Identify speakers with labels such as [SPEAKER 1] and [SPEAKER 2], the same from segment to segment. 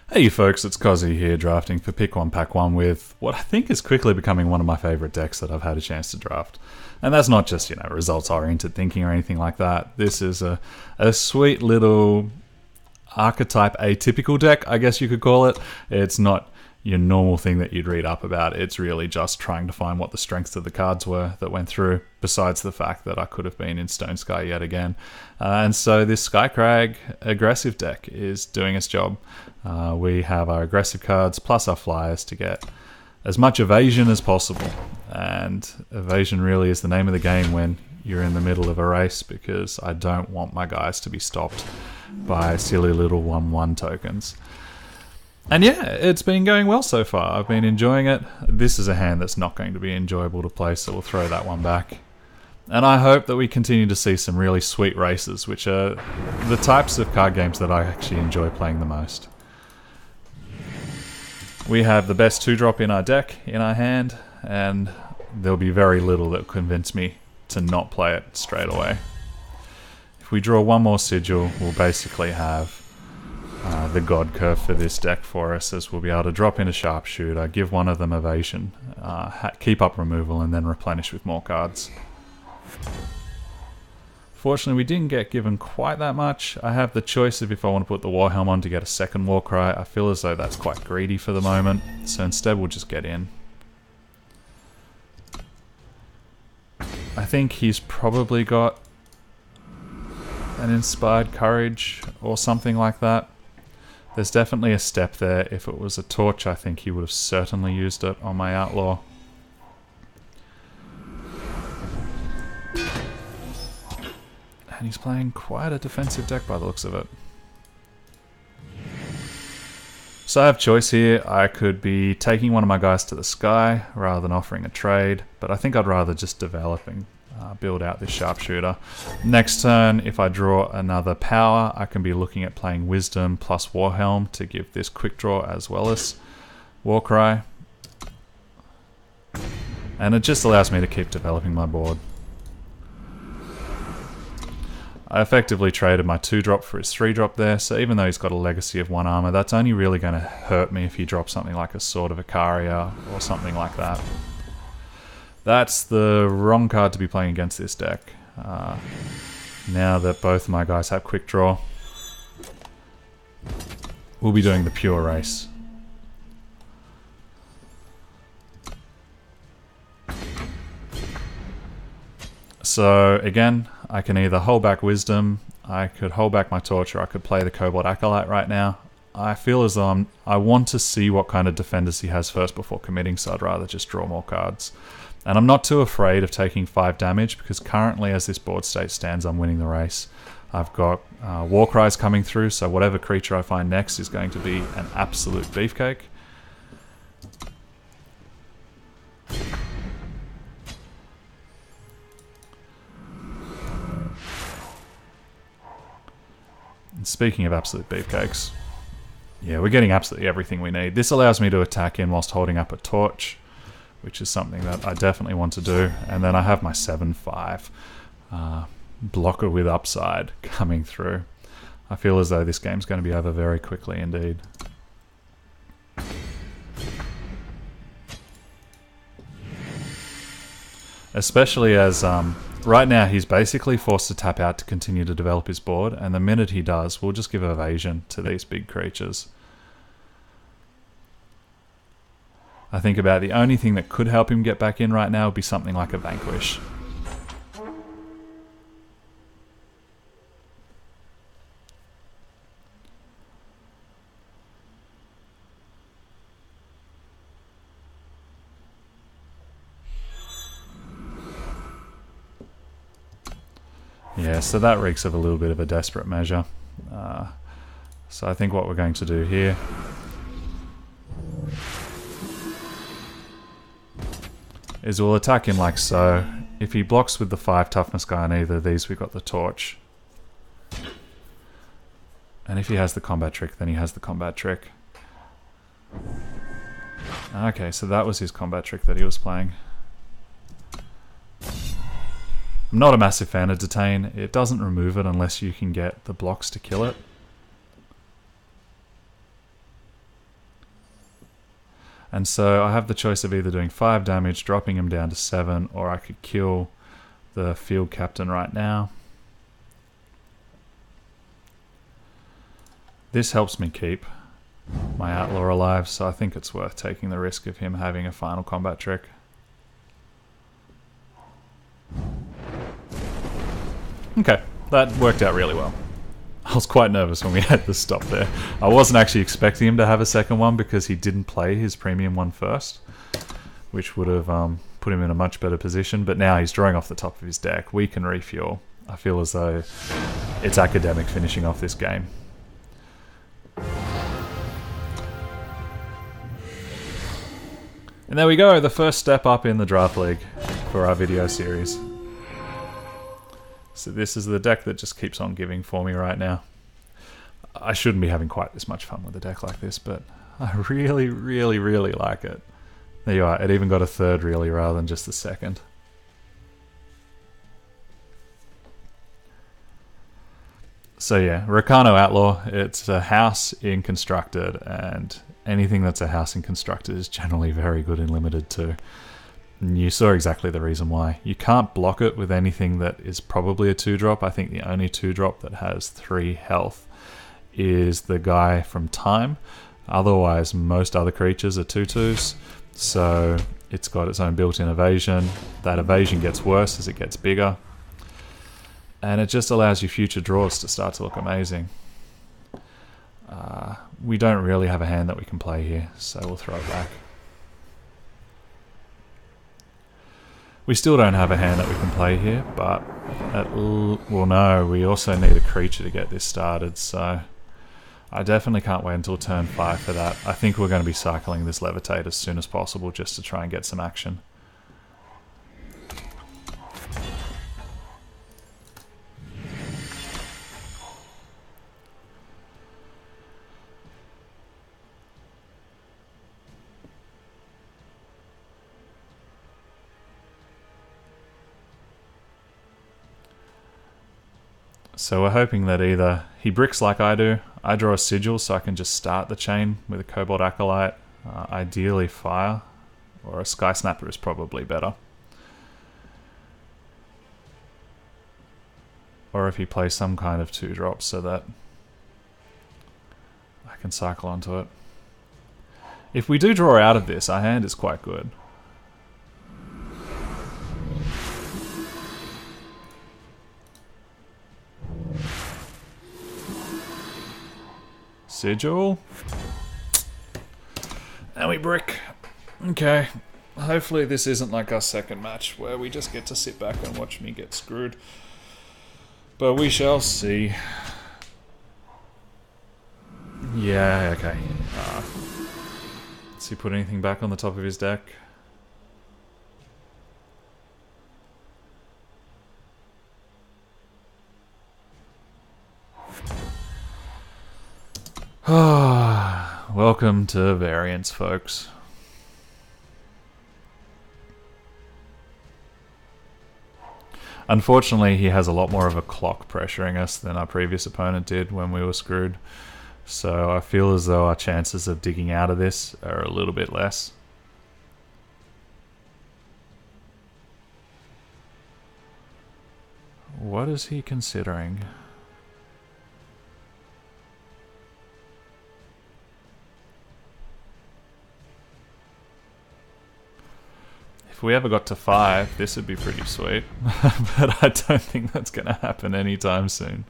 [SPEAKER 1] Hey you folks, it's Kozzi here, drafting for Pick 1 Pack 1 with what I think is quickly becoming one of my favourite decks that I've had a chance to draft. And that's not just, results-oriented thinking or anything like that. This is a sweet little archetype atypical deck, I guess you could call it. It's not your normal thing that you'd read up about. It's really just trying to find what the strengths of the cards were that went through, besides the fact that I could have been in Stonescar yet again. And so this Skycrag aggressive deck is doing its job. We have our aggressive cards plus our flyers to get as much evasion as possible. And evasion really is the name of the game when you're in the middle of a race, because I don't want my guys to be stopped by silly little 1/1 tokens. And yeah, it's been going well so far. I've been enjoying it. This is a hand that's not going to be enjoyable to play, so we'll throw that one back. And I hope that we continue to see some really sweet races, which are the types of card games that I actually enjoy playing the most. We have the best 2-drop in our deck, in our hand, and there'll be very little that will convince me to not play it straight away. If we draw one more sigil, we'll basically have the god curve for this deck for us, as we'll be able to drop in a sharpshooter, give one of them evasion, keep up removal, and then replenish with more cards. Fortunately, we didn't get given quite that much. I have the choice of if I want to put the Warhelm on to get a second Warcry. I feel as though that's quite greedy for the moment, so instead we'll just get in. I think he's probably got an Inspired Courage or something like that. There's definitely a step there. If it was a torch, I think he would have certainly used it on my Outlaw. And he's playing quite a defensive deck by the looks of it. So I have choice here. I could be taking one of my guys to the sky rather than offering a trade, but I think I'd rather just develop and build out this sharpshooter. Next turn, if I draw another power, I can be looking at playing Wisdom plus Warhelm to give this quick draw as well as Warcry. And it just allows me to keep developing my board. I effectively traded my 2-drop for his 3-drop there, so even though he's got a legacy of 1 armor, that's only really going to hurt me if he drops something like a Sword of Icaria or something like that. That's the wrong card to be playing against this deck. Now that both of my guys have quick draw, we'll be doing the pure race. So again, I can either hold back Wisdom, I could hold back my Torch, or I could play the Cobalt Acolyte right now. I feel as though I want to see what kind of defenders he has first before committing, so I'd rather just draw more cards. And I'm not too afraid of taking 5 damage, because currently as this board state stands, I'm winning the race. I've got Warcries coming through, so whatever creature I find next is going to be an absolute beefcake. And speaking of absolute beefcakes, yeah, we're getting absolutely everything we need. This allows me to attack in whilst holding up a torch, which is something that I definitely want to do. And then I have my 7/5 blocker with upside coming through. I feel as though this game's going to be over very quickly indeed. Especially as right now he's basically forced to tap out to continue to develop his board, and the minute he does, we'll just give evasion to these big creatures. I think about the only thing that could help him get back in right now would be something like a Vanquish. Yeah, so that reeks of a little bit of a desperate measure. So I think what we're going to do here is we'll attack him like so. If he blocks with the 5 toughness guy on either of these, we've got the torch. And if he has the combat trick, then he has the combat trick. Okay, so that was his combat trick that he was playing. I'm not a massive fan of Detain. It doesn't remove it unless you can get the blocks to kill it. And so I have the choice of either doing 5 damage, dropping him down to 7, or I could kill the field captain right now. This helps me keep my outlaw alive, so I think it's worth taking the risk of him having a final combat trick. Okay, that worked out really well. I was quite nervous when we had to stop there. I wasn't actually expecting him to have a second one because he didn't play his premium one first, which would have put him in a much better position, but now he's drawing off the top of his deck. We can refuel. I feel as though it's academic finishing off this game. And there we go, the first step up in the draft league for our video series. So this is the deck that just keeps on giving for me right now. I shouldn't be having quite this much fun with a deck like this, but I really, really, really like it. There you are, it even got a third really rather than just the second. So yeah, Rakano Outlaw, it's a house in Constructed, and anything that's a house in Constructed is generally very good in Limited too. And you saw exactly the reason why. You can't block it with anything that is probably a 2-drop. I think the only 2-drop that has 3 health is the guy from Time. Otherwise, most other creatures are 2/2s. So it's got its own built-in evasion. That evasion gets worse as it gets bigger. And it just allows you future draws to start to look amazing. We don't really have a hand that we can play here, so we'll throw it back. We still don't have a hand that we can play here, but well, no, we also need a creature to get this started, so I definitely can't wait until turn 5 for that. I think we're going to be cycling this Levitate as soon as possible just to try and get some action. So we're hoping that either he bricks like I do, I draw a sigil so I can just start the chain with a Cobalt Acolyte, ideally fire, or a Sky Snapper is probably better. Or if he plays some kind of 2-drop so that I can cycle onto it. If we do draw out of this, our hand is quite good. Sigil. And we brick. Okay. Hopefully this isn't like our second match where we just get to sit back and watch me get screwed. But we shall see. Yeah, okay. Does he put anything back on the top of his deck? Welcome to variance, folks. Unfortunately, he has a lot more of a clock pressuring us than our previous opponent did when we were screwed. So I feel as though our chances of digging out of this are a little bit less. What is he considering? If we ever got to 5, this would be pretty sweet. But I don't think that's going to happen anytime soon.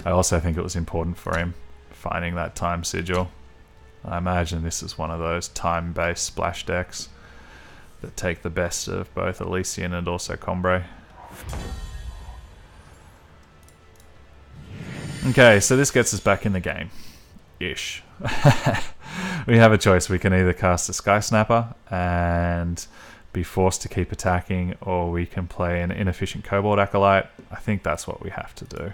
[SPEAKER 1] I also think it was important for him finding that Time Sigil. I imagine this is one of those time-based splash decks that take the best of both Elysian and also Combre. Okay, so this gets us back in the game. Ish. We have a choice. We can either cast a Sky Snapper and be forced to keep attacking, or we can play an inefficient Cobalt Acolyte. I think that's what we have to do.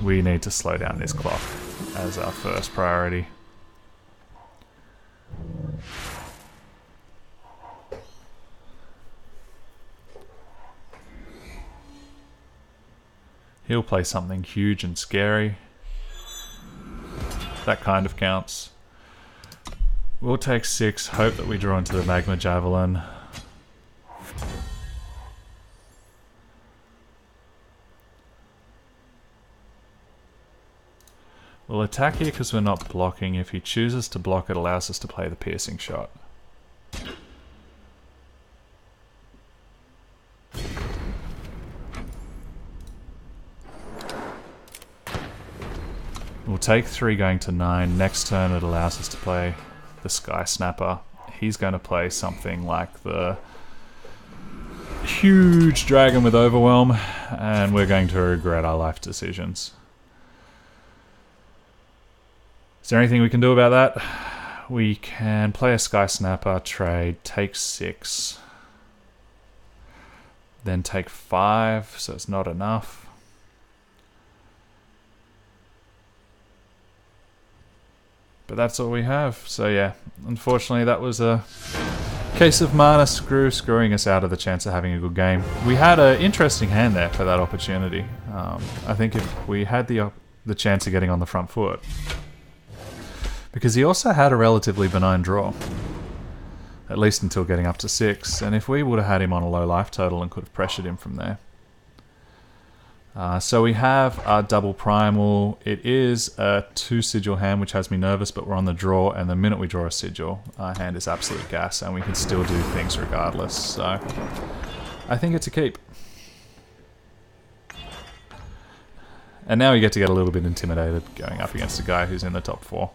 [SPEAKER 1] We need to slow down this clock as our first priority. He'll play something huge and scary. That kind of counts. We'll take 6, hope that we draw into the Magma Javelin. We'll attack here because we're not blocking. If he chooses to block, it allows us to play the piercing shot. We'll take 3 going to 9. Next turn it allows us to play the Sky Snapper. He's going to play something like the huge dragon with Overwhelm, and we're going to regret our life decisions. Is there anything we can do about that? We can play a Sky Snapper, trade, take 6. Then take 5, so it's not enough. But that's all we have. So yeah, unfortunately that was a case of mana screwing us out of the chance of having a good game. We had an interesting hand there for that opportunity. I think if we had the chance of getting on the front foot. Because he also had a relatively benign draw. At least until getting up to 6. And if we would have had him on a low life total and could have pressured him from there. So we have our double primal. It is a 2 sigil hand, which has me nervous, but we're on the draw, and the minute we draw a sigil, our hand is absolute gas, and we can still do things regardless. So I think it's a keep. And now we get to get a little bit intimidated going up against a guy who's in the top 4.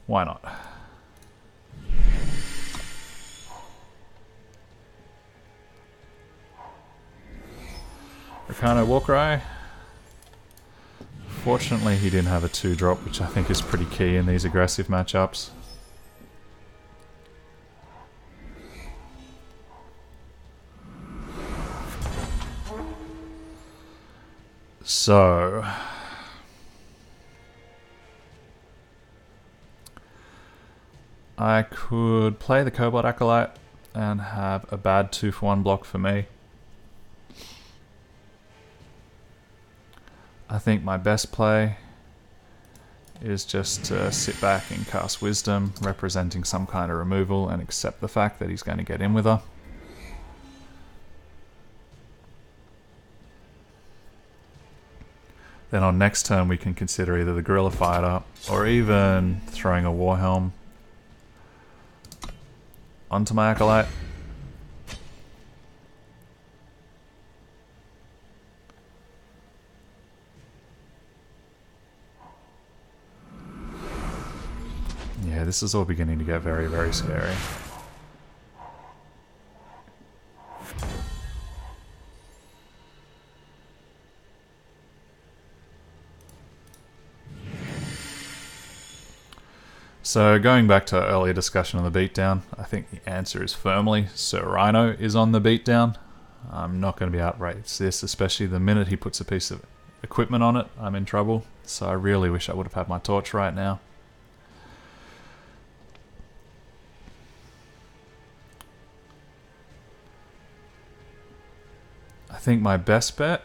[SPEAKER 1] Why not? Ricano Warcry. Fortunately, he didn't have a 2-drop, which I think is pretty key in these aggressive matchups. So I could play the Cobalt Acolyte and have a bad 2-for-1 block for me. I think my best play is just to sit back and cast Wisdom, representing some kind of removal, and accept the fact that he's going to get in with her. Then on next turn we can consider either the Guerrilla Fighter or even throwing a Warhelm onto my Acolyte. Yeah, this is all beginning to get very, very scary. So going back to our earlier discussion on the beatdown, I think the answer is firmly Sir Rhino is on the beatdown. I'm not going to be outraged this, especially the minute he puts a piece of equipment on it, I'm in trouble. So I really wish I would have had my torch right now. I think my best bet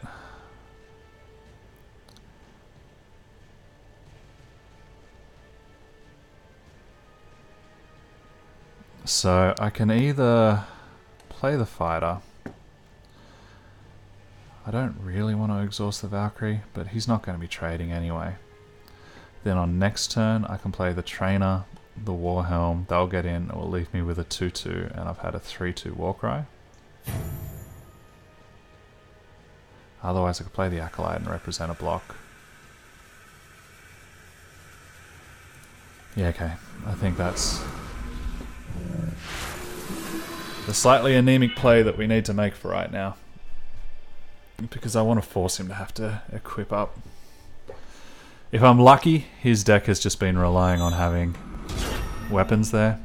[SPEAKER 1] so I can either play the fighter. I don't really want to exhaust the Valkyrie, but he's not going to be trading anyway. Then on next turn I can play the trainer, the Warhelm, they'll get in, it will leave me with a 2-2, and I've had a 3-2 Warcry. Otherwise I could play the Acolyte and represent a block. Yeah, okay. I think that's the slightly anemic play that we need to make for right now. Because I want to force him to have to equip up. If I'm lucky, his deck has just been relying on having weapons there.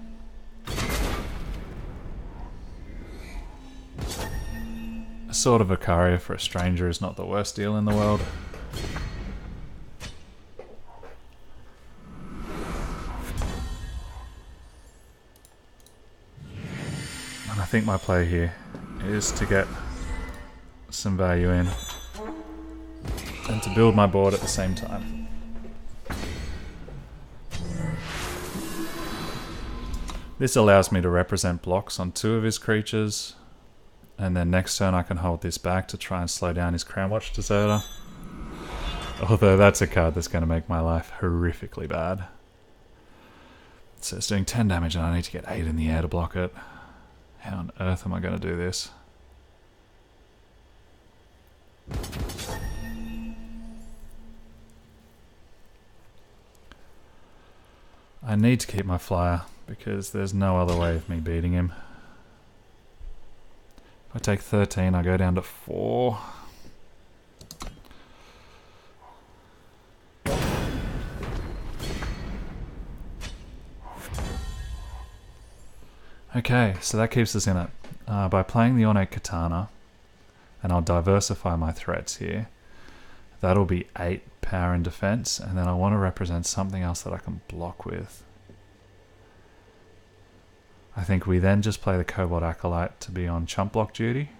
[SPEAKER 1] Sort of a Vicaria for a stranger is not the worst deal in the world. And I think my play here is to get some value in and to build my board at the same time. This allows me to represent blocks on 2 of his creatures, and then next turn I can hold this back to try and slow down his Crownwatch Deserter. Although that's a card that's going to make my life horrifically bad. So it's doing 10 damage and I need to get 8 in the air to block it. How on earth am I going to do this? I need to keep my flyer because there's no other way of me beating him. If I take 13, I go down to 4. Okay, so that keeps us in it. By playing the Ornate Katana, and I'll diversify my threats here, that'll be 8 power and defense, and then I want to represent something else that I can block with. I think we then just play the Cobalt Acolyte to be on chump block duty.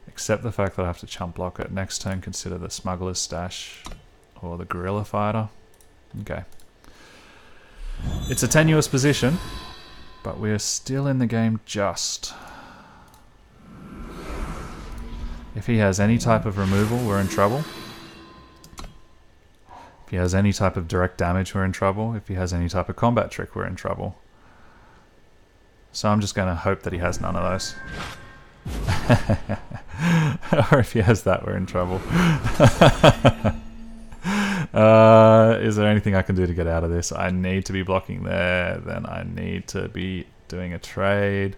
[SPEAKER 1] Accept the fact that I have to chump block it. Next turn consider the Smuggler's Stash or the Guerrilla Fighter. Okay. It's a tenuous position, but we're still in the game just. If he has any type of removal, we're in trouble. If he has any type of direct damage, we're in trouble. If he has any type of combat trick, we're in trouble. So I'm just going to hope that he has none of those. Or if he has that, we're in trouble. Is there anything I can do to get out of this? I need to be blocking there. Then I need to be doing a trade.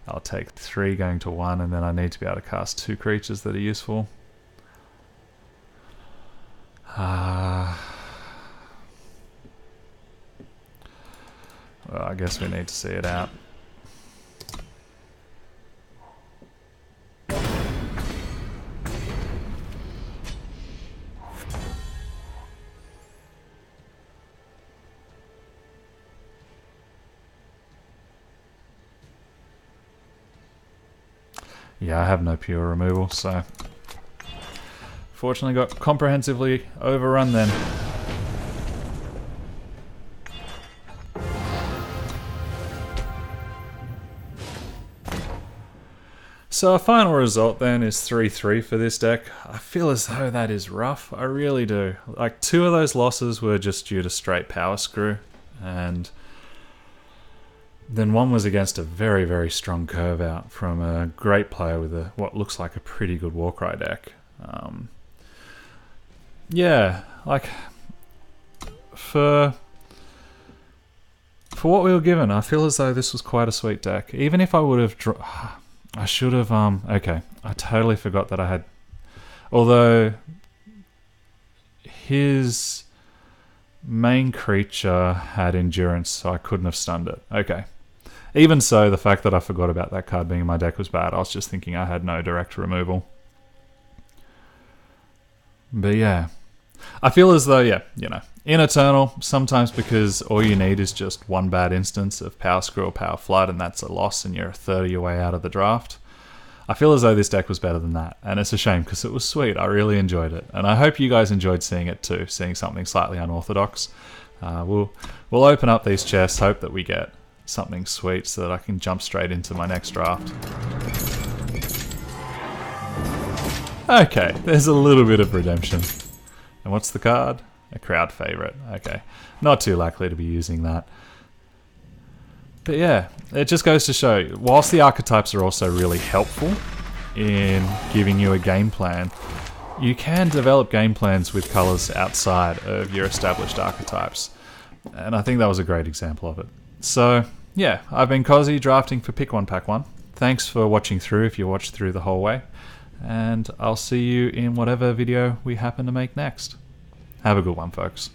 [SPEAKER 1] I'll take 3 going to 1, and then I need to be able to cast 2 creatures that are useful. Well, I guess we need to see it out. Yeah, I have no pure removal, so fortunately got comprehensively overrun then. So our final result then is 3-3 for this deck. I feel as though that is rough, I really do. Like 2 of those losses were just due to straight power screw, and then 1 was against a very, very strong curve out from a great player with what looks like a pretty good Warcry deck. Yeah, like for what we were given, I feel as though this was quite a sweet deck. Even if I would have I should have, okay, I totally forgot that I had, although his main creature had endurance, so I couldn't have stunned it. Okay. Even so, the fact that I forgot about that card being in my deck was bad. I was just thinking I had no direct removal. But yeah, I feel as though, yeah, you know, in Eternal, sometimes because all you need is just 1 bad instance of Power Screw or Power Flood, and that's a loss and you're a third of your way out of the draft. I feel as though this deck was better than that, and it's a shame because it was sweet. I really enjoyed it, and I hope you guys enjoyed seeing it too, seeing something slightly unorthodox. We'll open up these chests, hope that we get something sweet so that I can jump straight into my next draft. Okay, there's a little bit of redemption. And what's the card? A crowd favorite. Okay, not too likely to be using that. But yeah, it just goes to show, whilst the archetypes are also really helpful in giving you a game plan, you can develop game plans with colours outside of your established archetypes. And I think that was a great example of it. So yeah, I've been Kozzi, drafting for Pick 1 Pack 1. Thanks for watching through if you watched through the whole way. And I'll see you in whatever video we happen to make next. Have a good one, folks.